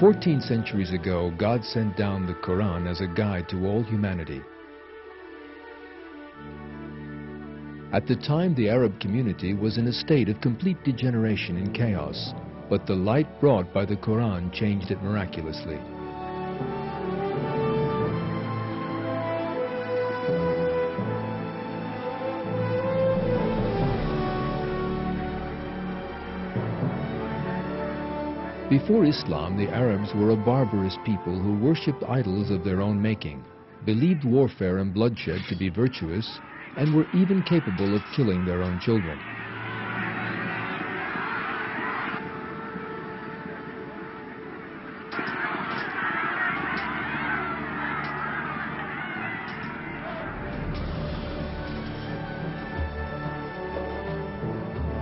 14 centuries ago, God sent down the Quran as a guide to all humanity. At the time, the Arab community was in a state of complete degeneration and chaos, but the light brought by the Quran changed it miraculously. Before Islam, the Arabs were a barbarous people who worshipped idols of their own making, believed warfare and bloodshed to be virtuous, and were even capable of killing their own children.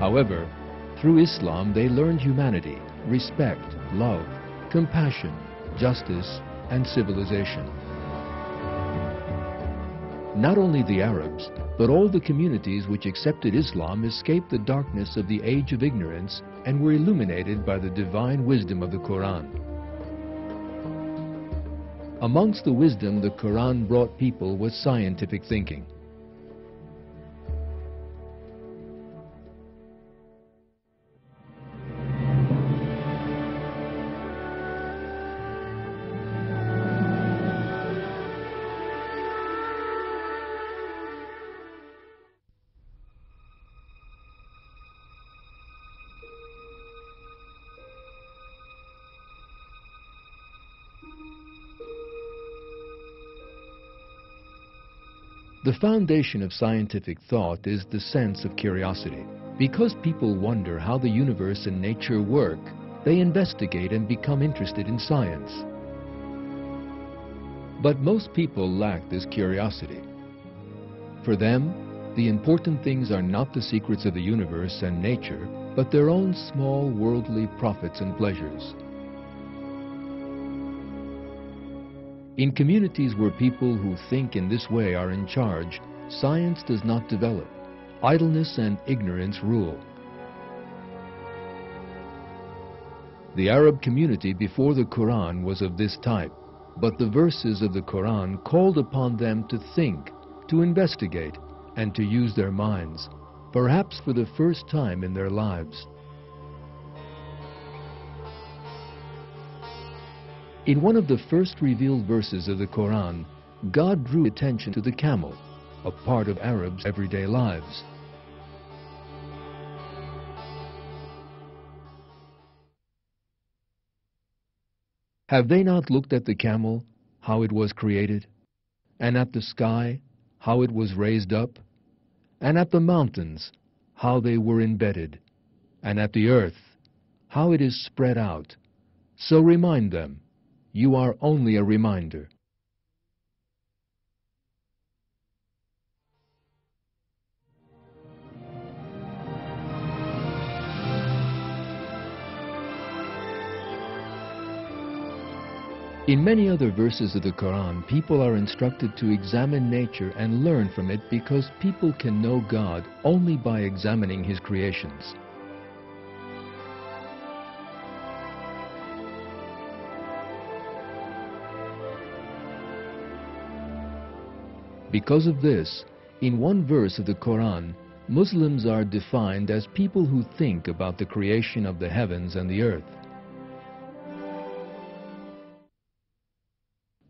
However, through Islam they learned humanity, respect, love, compassion, justice, and civilization. Not only the Arabs, but all the communities which accepted Islam escaped the darkness of the age of ignorance and were illuminated by the divine wisdom of the Quran. Amongst the wisdom the Quran brought people was scientific thinking. The foundation of scientific thought is the sense of curiosity. Because people wonder how the universe and nature work, they investigate and become interested in science. But most people lack this curiosity. For them, the important things are not the secrets of the universe and nature, but their own small worldly profits and pleasures. In communities where people who think in this way are in charge, science does not develop. Idleness and ignorance rule. The Arab community before the Quran was of this type, but the verses of the Quran called upon them to think, to investigate, and to use their minds, perhaps for the first time in their lives. In one of the first revealed verses of the Quran, God drew attention to the camel, a part of Arabs' everyday lives. Have they not looked at the camel, how it was created, and at the sky, how it was raised up, and at the mountains, how they were embedded, and at the earth, how it is spread out? So remind them. You are only a reminder. In many other verses of the Quran, people are instructed to examine nature and learn from it because people can know God only by examining His creations. Because of this, in one verse of the Quran, Muslims are defined as people who think about the creation of the heavens and the earth.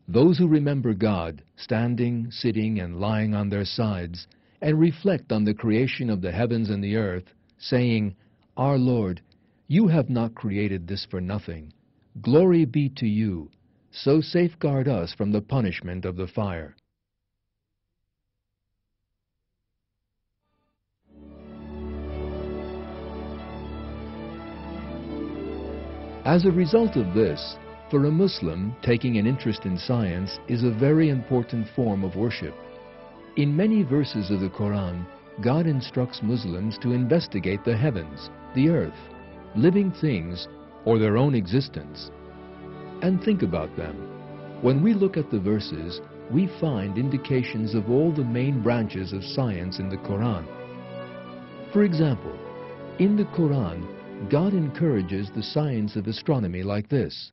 Those who remember God, standing, sitting, and lying on their sides, and reflect on the creation of the heavens and the earth, saying, Our Lord, you have not created this for nothing. Glory be to you. So safeguard us from the punishment of the fire. As a result of this, for a Muslim, taking an interest in science is a very important form of worship. In many verses of the Quran, God instructs Muslims to investigate the heavens, the earth, living things, or their own existence, and think about them. When we look at the verses, we find indications of all the main branches of science in the Quran. For example, in the Quran, God encourages the science of astronomy like this.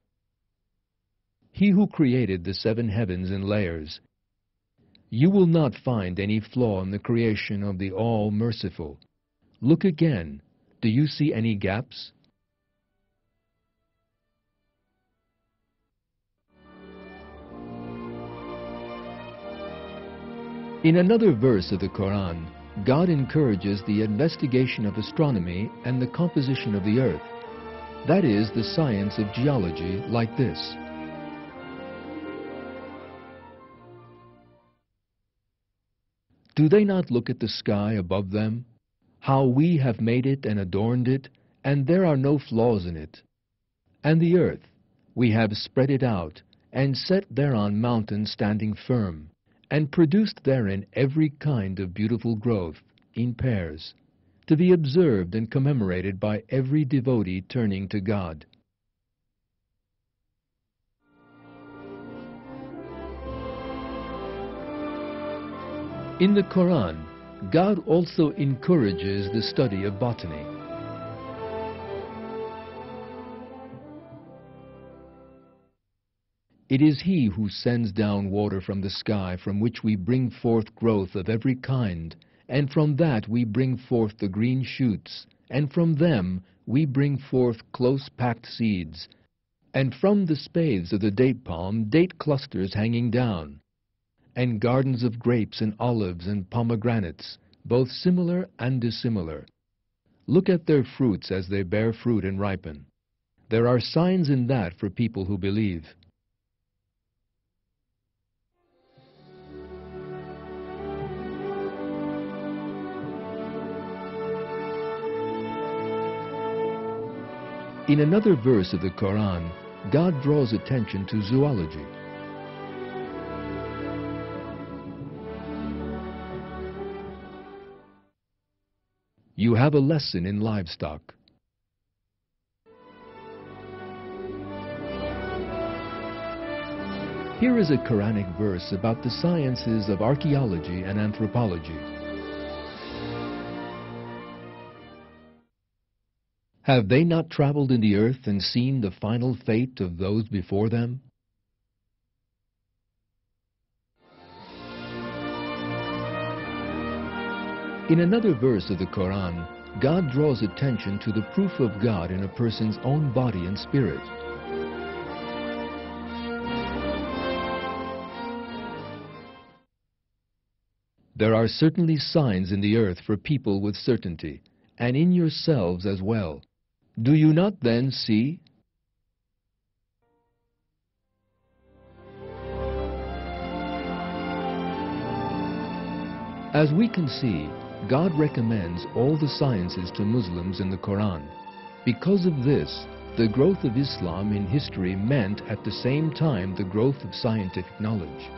He who created the 7 heavens in layers. You will not find any flaw in the creation of the All-Merciful. Look again. Do you see any gaps? In another verse of the Quran, God encourages the investigation of astronomy and the composition of the earth. That is the science of geology, like this. Do they not look at the sky above them? How we have made it and adorned it, and there are no flaws in it. And the earth, we have spread it out, and set thereon mountains standing firm, and produced therein every kind of beautiful growth, in pairs, to be observed and commemorated by every devotee turning to God. In the Quran, God also encourages the study of botany. It is He who sends down water from the sky, from which we bring forth growth of every kind, and from that we bring forth the green shoots, and from them we bring forth close-packed seeds, and from the spathes of the date palm date clusters hanging down, and gardens of grapes and olives and pomegranates, both similar and dissimilar. Look at their fruits as they bear fruit and ripen. There are signs in that for people who believe. In another verse of the Quran, God draws attention to zoology. You have a lesson in livestock. Here is a Quranic verse about the sciences of archaeology and anthropology. Have they not traveled in the earth and seen the final fate of those before them? In another verse of the Quran, God draws attention to the proof of God in a person's own body and spirit. There are certainly signs in the earth for people with certainty, and in yourselves as well. Do you not then see? As we can see, God recommends all the sciences to Muslims in the Quran. Because of this, the growth of Islam in history meant at the same time the growth of scientific knowledge.